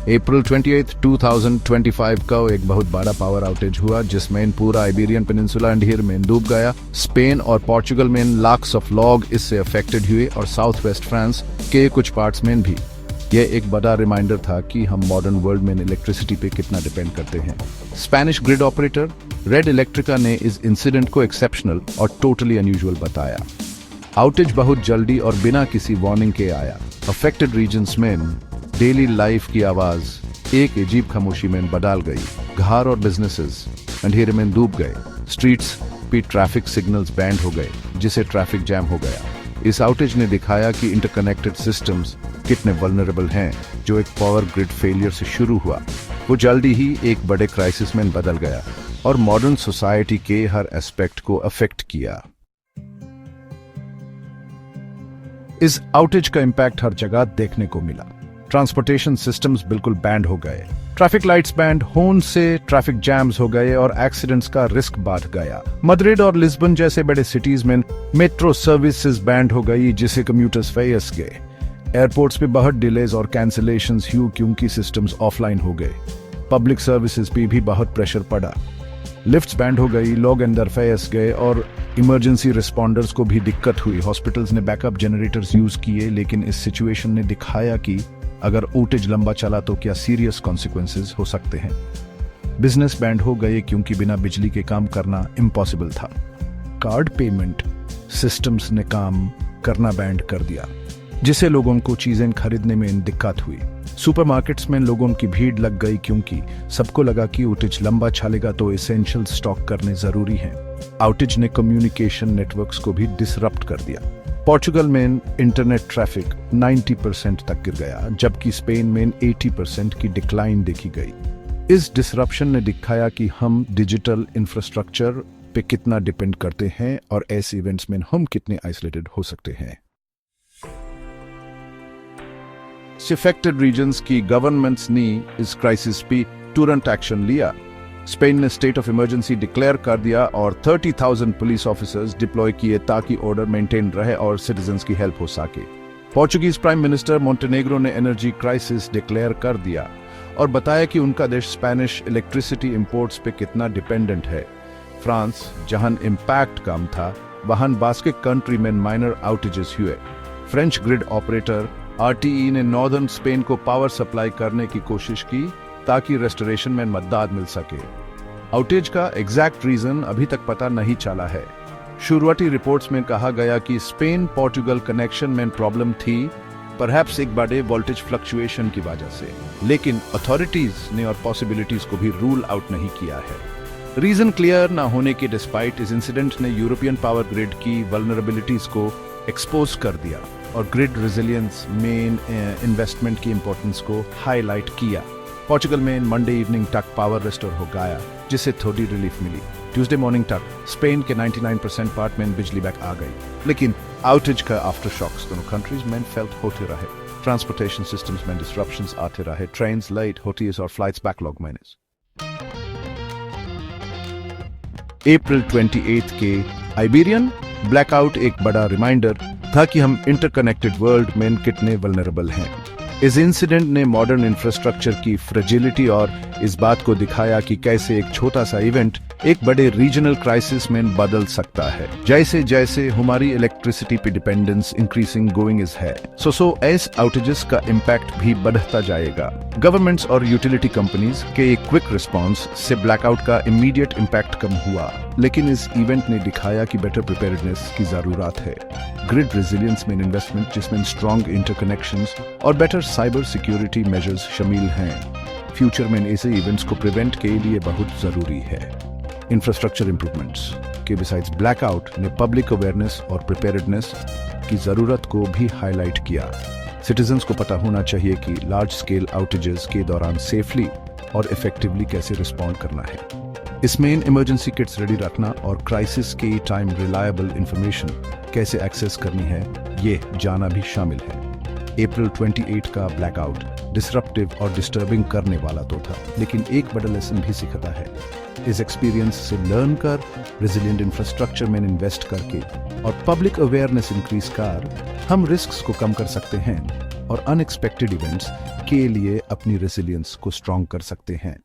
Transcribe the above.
अप्रैल 28, 2025 का एक बहुत बड़ा पावर आउटेज हुआ जिसमें पूरा आइबेरियन पेनिनसुला अंधेर में डूब गया। स्पेन और पोर्चुगल में लाख्स ऑफ लोग इससे अफेक्टेड हुए और साउथ वेस्ट फ्रांस के कुछ पार्ट्स में भी। यह एक बड़ा रिमाइंडर था कि हम मॉडर्न वर्ल्ड में इलेक्ट्रिसिटी पे कितना डिपेंड करते हैं। स्पेनिश ग्रिड ऑपरेटर रेड इलेक्ट्रिका ने इस इंसिडेंट को एक्सेप्शनल और टोटली अनयूजुअल बताया। आउटेज बहुत जल्दी और बिना किसी वार्निंग के आया। अफेक्टेड रीजन्स में डेली लाइफ की आवाज एक अजीब खामोशी में बदल गई। घर और बिजनेसेस अंधेरे में डूब गए। स्ट्रीट्स पे ट्रैफिक सिग्नल्स बैंड हो गए जिससे ट्रैफिक जैम हो गया। इस आउटेज ने दिखाया कि इंटरकनेक्टेड सिस्टम्स कितने वल्नरेबल हैं। जो एक पावर ग्रिड फेलियर से शुरू हुआ वो जल्दी ही एक बड़े क्राइसिस में बदल गया और मॉडर्न सोसाइटी के हर एस्पेक्ट को अफेक्ट किया। इस आउटेज का इम्पैक्ट हर जगह देखने को मिला। ट्रांसपोर्टेशन सिस्टम्स बिल्कुल बैंड हो गए। ट्रैफिक लाइट्स बैंड होने से ट्रैफिक जैम्स हो गए और एक्सीडेंट्स का रिस्क बढ़ गया। मद्रिद और लिस्बन जैसे बड़े सिटीज में मेट्रो सर्विसेज बैंड हो गई जिससे कम्यूटर्स फंस गए। एयरपोर्ट्स पे बहुत डिलेज और कैंसिलेशंस हुई क्योंकि सिस्टम्स ऑफलाइन हो गए। पब्लिक सर्विसेज पे भी बहुत प्रेशर पड़ा। लिफ्ट्स बैंड हो गई, लोग अंदर फंस गए और इमरजेंसी रिस्पॉन्डर्स को भी दिक्कत हुई। हॉस्पिटल्स ने बैकअप जनरेटर्स यूज किए, लेकिन इस सिचुएशन ने दिखाया कि अगर आउटेज लंबा चला तो क्या सीरियस कॉन्सिक्वेंसेस हो सकते हैं। बिजनेस बैंड हो गए क्योंकि बिना बिजली के काम करना इम्पॉसिबल था। कार्ड पेमेंट सिस्टम्स ने काम करना बैंड कर दिया जिससे लोगों को चीजें खरीदने में दिक्कत हुई। सुपरमार्केट्स में लोगों की भीड़ लग गई क्योंकि सबको लगा कि आउटेज लंबा चलेगा तो एसेंशियल स्टॉक करने जरूरी है। आउटेज ने कम्युनिकेशन नेटवर्क्स को भी डिसरप्ट कर दिया। पोर्चुगल में इंटरनेट ट्रैफिक 90% तक गिर गया जबकि स्पेन में 80% की डिक्लाइन देखी गई। इस डिसरप्शन ने दिखाया कि हम डिजिटल इंफ्रास्ट्रक्चर पे कितना डिपेंड करते हैं और ऐसे इवेंट्स में हम कितने आइसोलेटेड हो सकते हैं। अफेक्टेड रीजन्स की गवर्नमेंट्स ने इस क्राइसिस पे तुरंत एक्शन लिया। स्पेन ने स्टेट ऑफ इमरजेंसी डिक्लेयर कर दिया और 30,000 पुलिस ऑफिसर्स डिप्लॉय किए ताकि ऑर्डर मेंटेन रहे और सिटीजन्स की हेल्प हो सके। पोर्चुगीज प्राइम मिनिस्टर मोंटेनेग्रो ने एनर्जी क्राइसिस डिक्लेयर कर दिया और बताया कि उनका देश स्पेनिश इलेक्ट्रिसिटी इंपोर्ट्स पे कितना डिपेंडेंट है। फ्रांस, जहां इम्पैक्ट कम था, वहां बास्के कंट्री में माइनर आउटेजेस हुए। फ्रेंच ग्रिड ऑपरेटर आरटीई ने नॉर्दर्न स्पेन को पावर सप्लाई करने की कोशिश की ताकि रेस्टोरेशन में मदद मिल सके। आउटेज का एग्जैक्ट रीजन अभी तक पता नहीं चला है। शुरुआती रिपोर्ट्स में कहा गया कि स्पेन पोर्चुगल कनेक्शन में प्रॉब्लम थी, परहैप्स एक बड़े वोल्टेज फ्लक्चुएशन की वजह से, लेकिन अथॉरिटीज ने और पॉसिबिलिटीज को भी रूल आउट नहीं किया है। रीजन क्लियर ना होने के डिस्पाइट इस इंसिडेंट ने यूरोपियन पावर ग्रिड की वल्नरेबिलिटीज को एक्सपोज कर दिया और ग्रिड रेजिलियंस मेन इन्वेस्टमेंट की इंपॉर्टेंस को हाईलाइट किया। पोर्चुगल में मंडे इवनिंग तक पावर रिस्टोर हो गया जिससे थोड़ी रिलीफ मिली। ट्यूसडे मॉर्निंग तक स्पेन के 99% पार्ट में बिजली बैक आ गई, लेकिन आउटेज का आफ्टर शॉक्स दोनों कंट्रीज में फेल्ट होते रहे। ट्रांसपोर्टेशन सिस्टम्स में डिस्ट्रप्शंस आते रहे, ट्रेन्स लेट होती और फ्लाइट्स बैकलॉग में। अप्रैल 28 के आइबेरियन ब्लैकआउट एक बड़ा रिमाइंडर था कि हम इंटरकनेक्टेड वर्ल्ड में कितने वल्नरेबल हैं। इस इंसिडेंट ने मॉडर्न इंफ्रास्ट्रक्चर की फ्रेजिलिटी और इस बात को दिखाया कि कैसे एक छोटा सा इवेंट एक बड़े रीजनल क्राइसिस में बदल सकता है। जैसे जैसे हमारी इलेक्ट्रिसिटी पे डिपेंडेंस इंक्रीजिंग गोइंग इज है, सो एस आउटेजेस का इम्पैक्ट भी बढ़ता जाएगा। गवर्नमेंट्स और यूटिलिटी कंपनीज के एक क्विक रिस्पांस से ब्लैकआउट का इमीडिएट इम्पैक्ट कम हुआ, लेकिन इस इवेंट ने दिखाया कि बेटर प्रिपेयर्डनेस की जरूरत है। ग्रिड रेजिलियंस में इन्वेस्टमेंट जिसमें स्ट्रॉन्ग इंटरकनेक्शंस और बेटर साइबर सिक्योरिटी मेजर्स शामिल हैं। फ्यूचर में ऐसे इवेंट्स को प्रिवेंट के लिए बहुत जरूरी है। इंफ्रास्ट्रक्चर इंप्रूवमेंट्स के बिसाइड्स ब्लैकआउट ने पब्लिक अवेयरनेस और प्रिपेयर्डनेस की जरूरत को भी हाईलाइट किया। सिटीजन्स को पता होना चाहिए कि लार्ज स्केल आउटेजेस के दौरान सेफली और इफेक्टिवली कैसे रिस्पॉन्ड करना है। इसमें इमरजेंसी किट्स रेडी रखना और क्राइसिस के टाइम रिलायबल इंफॉर्मेशन कैसे एक्सेस करनी है ये जाना भी शामिल है। अप्रैल 28 का ब्लैकआउट डिसरप्टिव और डिस्टर्बिंग करने वाला तो था, लेकिन एक बड़ा लेसन भी सिखाता है। इस एक्सपीरियंस से लर्न कर रेजिलिएंट इंफ्रास्ट्रक्चर में इन्वेस्ट करके और पब्लिक अवेयरनेस इंक्रीज कर हम रिस्क्स को कम कर सकते हैं और अनएक्सपेक्टेड इवेंट्स के लिए अपनी रेसिलियंस को स्ट्रॉन्ग कर सकते हैं।